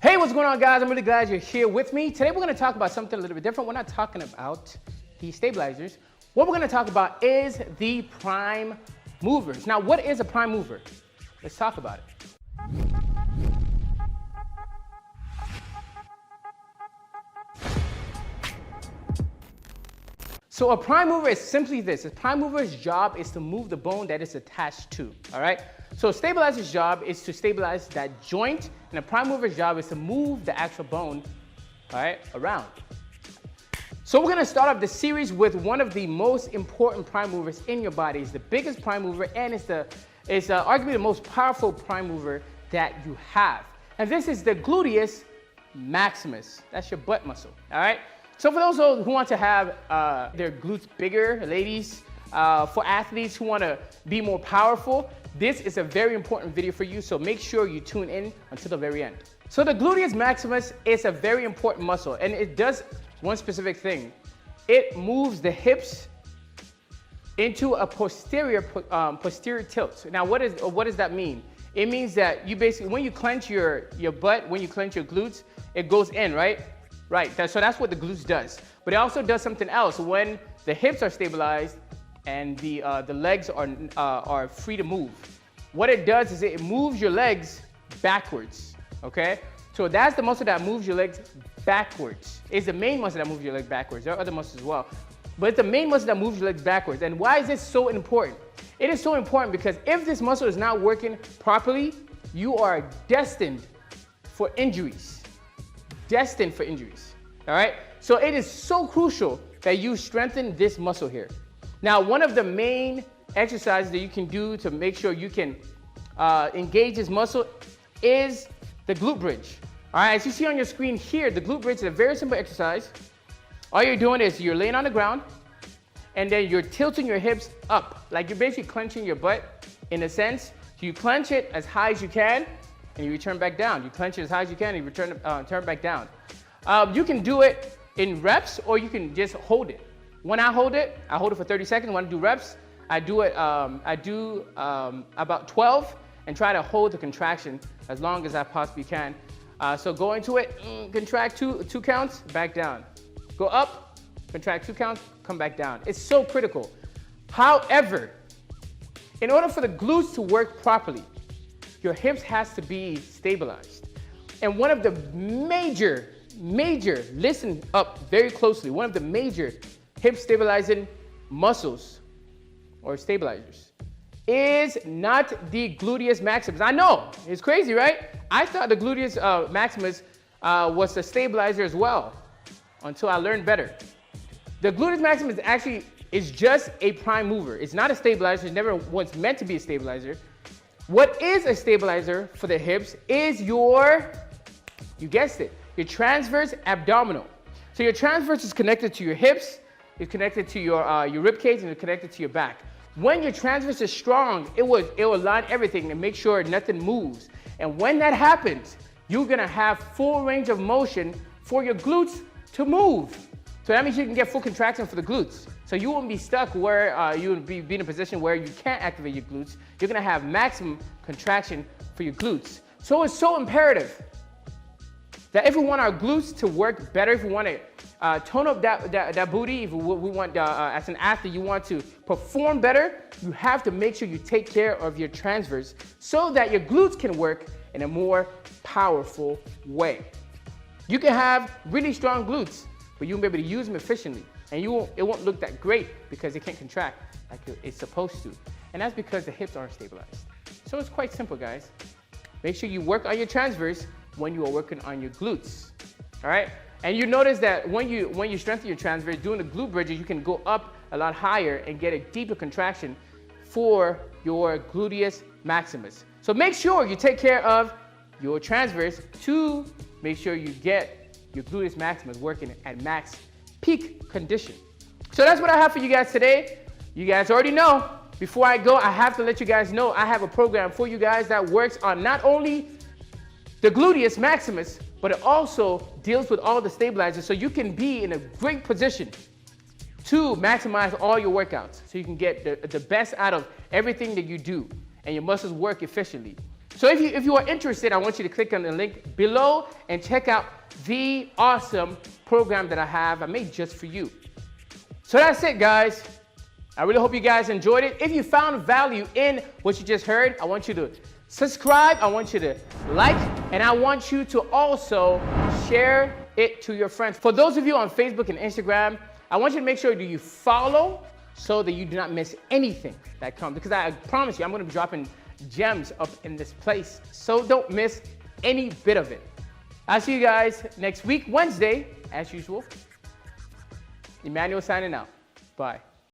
Hey, what's going on, guys? I'm really glad you're here with me. Today, we're going to talk about something a little bit different. We're not talking about the stabilizers. What we're going to talk about is the prime movers. Now, what is a prime mover? Let's talk about it. So a prime mover is simply this. A prime mover's job is to move the bone that it's attached to, all right? So a stabilizer's job is to stabilize that joint, and a prime mover's job is to move the actual bone, all right, around. So we're gonna start off the series with one of the most important prime movers in your body. It's the biggest prime mover, and it's arguably the most powerful prime mover that you have. And this is the gluteus maximus. That's your butt muscle, all right? So for those who want to have their glutes bigger, ladies, for athletes who want to be more powerful, this is a very important video for you, so make sure you tune in until the very end. So the gluteus maximus is a very important muscle, and it does one specific thing. It moves the hips into a posterior tilt. Now, what does that mean? It means that you basically, when you clench your butt, when you clench your glutes, it goes in, right? Right, so that's what the glutes does. But it also does something else. When the hips are stabilized and the legs are free to move, what it does is it moves your legs backwards, okay? So that's the muscle that moves your legs backwards. It's the main muscle that moves your legs backwards. There are other muscles as well. But it's the main muscle that moves your legs backwards. And why is this so important? It is so important because if this muscle is not working properly, you are destined for injuries. Destined for injuries, all right? So it is so crucial that you strengthen this muscle here. Now, one of the main exercises that you can do to make sure you can engage this muscle is the glute bridge. All right, as you see on your screen here, the glute bridge is a very simple exercise. All you're doing is you're laying on the ground, and then you're tilting your hips up, like you're basically clenching your butt in a sense. So you clench it as high as you can, and you return back down. You clench it as high as you can, and you turn back down. You can do it in reps, or you can just hold it. When I hold it for 30 seconds. When I do reps, I do about 12 and try to hold the contraction as long as I possibly can. So go into it, contract two counts, back down. Go up, contract 2 counts, come back down. It's so critical. However, in order for the glutes to work properly, your hips has to be stabilized. And one of the major, listen up very closely, one of the major hip stabilizing muscles or stabilizers is not the gluteus maximus. I know, it's crazy, right? I thought the gluteus maximus was a stabilizer as well until I learned better. The gluteus maximus actually is just a prime mover. It's not a stabilizer. It never was meant to be a stabilizer. What is a stabilizer for the hips is you guessed it, your transverse abdominal. So your transverse is connected to your hips, it's connected to your rib cage, and it's connected to your back. When your transverse is strong, it will line everything and make sure nothing moves. And when that happens, you're gonna have full range of motion for your glutes to move. So that means you can get full contraction for the glutes. So you won't be stuck where you would be in a position where you can't activate your glutes. You're gonna have maximum contraction for your glutes. So it's so imperative that if we want our glutes to work better, if we want to tone up that booty, if we want, as an athlete, you want to perform better, you have to make sure you take care of your transverse so that your glutes can work in a more powerful way. You can have really strong glutes, but you won't be able to use them efficiently. And it won't look that great because it can't contract like it's supposed to. And that's because the hips aren't stabilized. So it's quite simple, guys. Make sure you work on your transverse when you are working on your glutes, all right? And you notice that when you strengthen your transverse, doing the glute bridges, you can go up a lot higher and get a deeper contraction for your gluteus maximus. So make sure you take care of your transverse to make sure you get your gluteus maximus working at max peak condition. So that's what I have for you guys today. You guys already know. Before I go, I have to let you guys know I have a program for you guys that works on not only the gluteus maximus, but it also deals with all the stabilizers so you can be in a great position to maximize all your workouts so you can get the best out of everything that you do and your muscles work efficiently. So if you are interested, I want you to click on the link below and check out the awesome program that I made just for you. So that's it, guys. I really hope you guys enjoyed it. If you found value in what you just heard, I want you to subscribe, I want you to like, and I want you to also share it to your friends. For those of you on Facebook and Instagram, I want you to make sure that you follow so that you do not miss anything that comes, because I promise you, I'm gonna be dropping gems up in this place. So don't miss any bit of it. I'll see you guys next week, Wednesday, as usual. Emmanuel signing out. Bye.